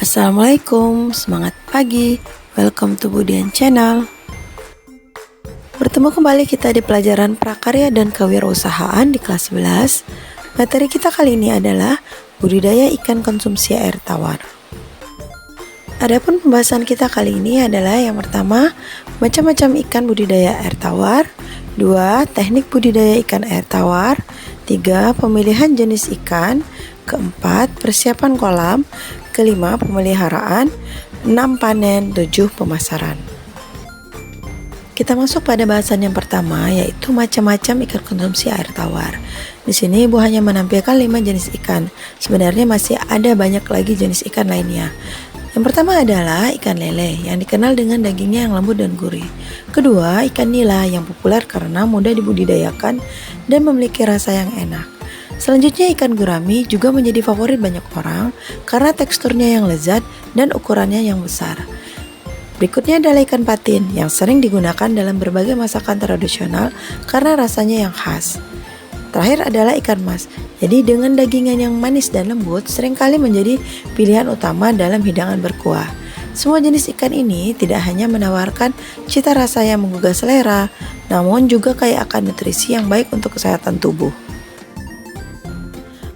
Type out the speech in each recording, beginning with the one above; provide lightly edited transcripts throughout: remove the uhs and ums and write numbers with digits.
Assalamualaikum, semangat pagi, welcome to Budian Channel. Bertemu kembali kita di pelajaran prakarya dan kewirausahaan di kelas 11. Materi kita kali ini adalah budidaya ikan konsumsi air tawar. Adapun pembahasan kita kali ini adalah yang pertama, macam-macam ikan budidaya air tawar. 2. Teknik budidaya ikan air tawar. 3. Pemilihan jenis ikan. 4. Persiapan kolam. 5. Pemeliharaan. 6. Panen. 7. Pemasaran. Kita masuk pada bahasan yang pertama, yaitu macam-macam ikan konsumsi air tawar. Di sini Ibu hanya menampilkan 5 jenis ikan. Sebenarnya masih ada banyak lagi jenis ikan lainnya. Yang pertama adalah ikan lele yang dikenal dengan dagingnya yang lembut dan gurih. Kedua, ikan nila yang populer karena mudah dibudidayakan dan memiliki rasa yang enak. Selanjutnya, ikan gurami juga menjadi favorit banyak orang karena teksturnya yang lezat dan ukurannya yang besar. Berikutnya adalah ikan patin yang sering digunakan dalam berbagai masakan tradisional karena rasanya yang khas. Terakhir adalah ikan mas. Jadi dengan dagingan yang manis dan lembut seringkali menjadi pilihan utama dalam hidangan berkuah. Semua jenis ikan ini tidak hanya menawarkan cita rasa yang menggugah selera, namun juga kaya akan nutrisi yang baik untuk kesehatan tubuh.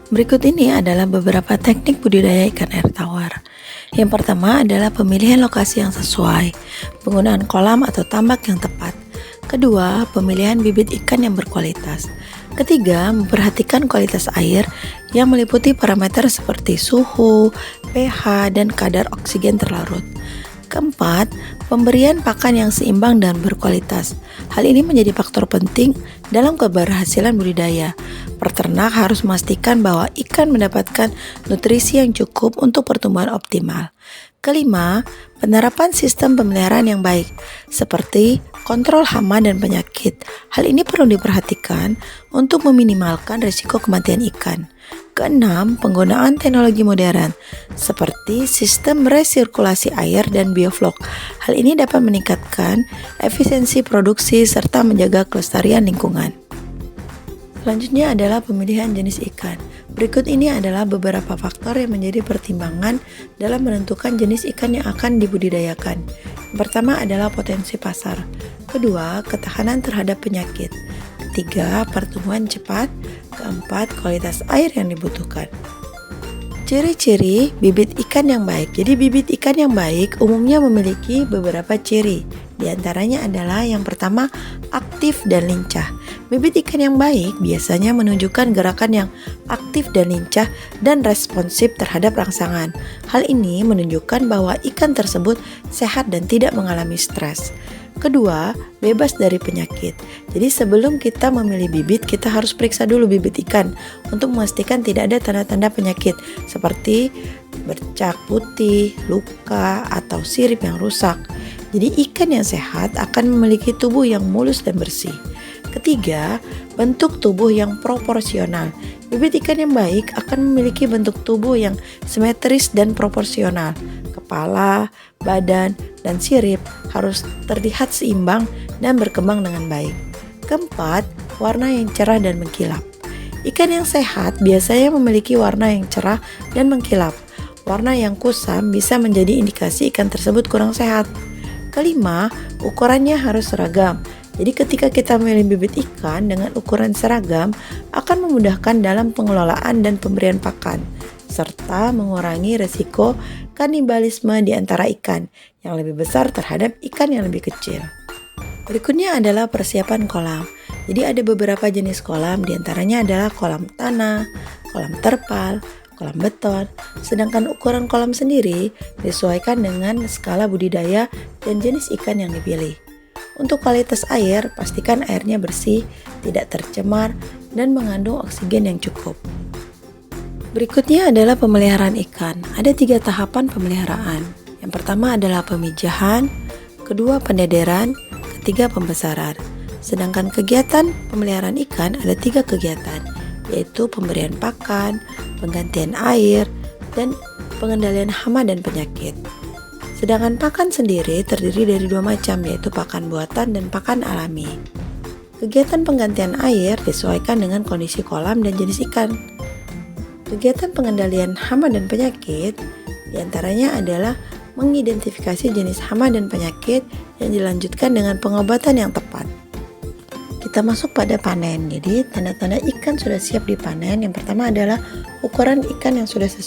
Berikut ini adalah beberapa teknik budidaya ikan air tawar. Yang pertama adalah pemilihan lokasi yang sesuai, penggunaan kolam atau tambak yang tepat. Kedua, pemilihan bibit ikan yang berkualitas. Ketiga, memperhatikan kualitas air yang meliputi parameter seperti suhu, pH, dan kadar oksigen terlarut. Keempat, pemberian pakan yang seimbang dan berkualitas. Hal ini menjadi faktor penting dalam keberhasilan budidaya. Peternak harus memastikan bahwa ikan mendapatkan nutrisi yang cukup untuk pertumbuhan optimal. Kelima, penerapan sistem pemeliharaan yang baik, seperti kontrol hama dan penyakit. Hal ini perlu diperhatikan untuk meminimalkan risiko kematian ikan. Keenam, penggunaan teknologi modern, seperti sistem resirkulasi air dan bioflok. Hal ini dapat meningkatkan efisiensi produksi serta menjaga kelestarian lingkungan. Selanjutnya adalah pemilihan jenis ikan. Berikut ini adalah beberapa faktor yang menjadi pertimbangan dalam menentukan jenis ikan yang akan dibudidayakan. Yang pertama adalah potensi pasar. Kedua, ketahanan terhadap penyakit. Ketiga, pertumbuhan cepat. Keempat, kualitas air yang dibutuhkan. Ciri-ciri bibit ikan yang baik. Jadi bibit ikan yang baik umumnya memiliki beberapa ciri. Di antaranya adalah yang pertama, aktif dan lincah. Bibit ikan yang baik biasanya menunjukkan gerakan yang aktif dan lincah dan responsif terhadap rangsangan. Hal ini menunjukkan bahwa ikan tersebut sehat dan tidak mengalami stres. Kedua, bebas dari penyakit. Jadi sebelum kita memilih bibit, kita harus periksa dulu bibit ikan untuk memastikan tidak ada tanda-tanda penyakit seperti bercak putih, luka, atau sirip yang rusak. Jadi ikan yang sehat akan memiliki tubuh yang mulus dan bersih. Ketiga, bentuk tubuh yang proporsional. Bibit ikan yang baik akan memiliki bentuk tubuh yang simetris dan proporsional. Kepala, badan, dan sirip harus terlihat seimbang dan berkembang dengan baik. Keempat, warna yang cerah dan mengkilap. Ikan yang sehat biasanya memiliki warna yang cerah dan mengkilap. Warna yang kusam bisa menjadi indikasi ikan tersebut kurang sehat. Kelima, ukurannya harus seragam. Jadi ketika kita memilih bibit ikan dengan ukuran seragam akan memudahkan dalam pengelolaan dan pemberian pakan, serta mengurangi risiko kanibalisme di antara ikan yang lebih besar terhadap ikan yang lebih kecil. Berikutnya adalah persiapan kolam. Jadi ada beberapa jenis kolam, diantaranya adalah kolam tanah, kolam terpal, kolam beton. Sedangkan ukuran kolam sendiri disesuaikan dengan skala budidaya dan jenis ikan yang dipilih. Untuk kualitas air, pastikan airnya bersih, tidak tercemar, dan mengandung oksigen yang cukup. Berikutnya adalah pemeliharaan ikan. Ada 3 tahapan pemeliharaan. Yang pertama adalah pemijahan, kedua pendederan, ketiga pembesaran. Sedangkan kegiatan pemeliharaan ikan ada 3 kegiatan, yaitu pemberian pakan, penggantian air, dan pengendalian hama dan penyakit. Sedangkan pakan sendiri terdiri dari 2 macam, yaitu pakan buatan dan pakan alami. Kegiatan penggantian air disesuaikan dengan kondisi kolam dan jenis ikan. Kegiatan pengendalian hama dan penyakit Di antaranya adalah mengidentifikasi jenis hama dan penyakit yang dilanjutkan dengan pengobatan yang tepat. Kita masuk pada panen. Jadi, tanda-tanda ikan sudah siap dipanen. Yang pertama adalah ukuran ikan yang sudah sesuai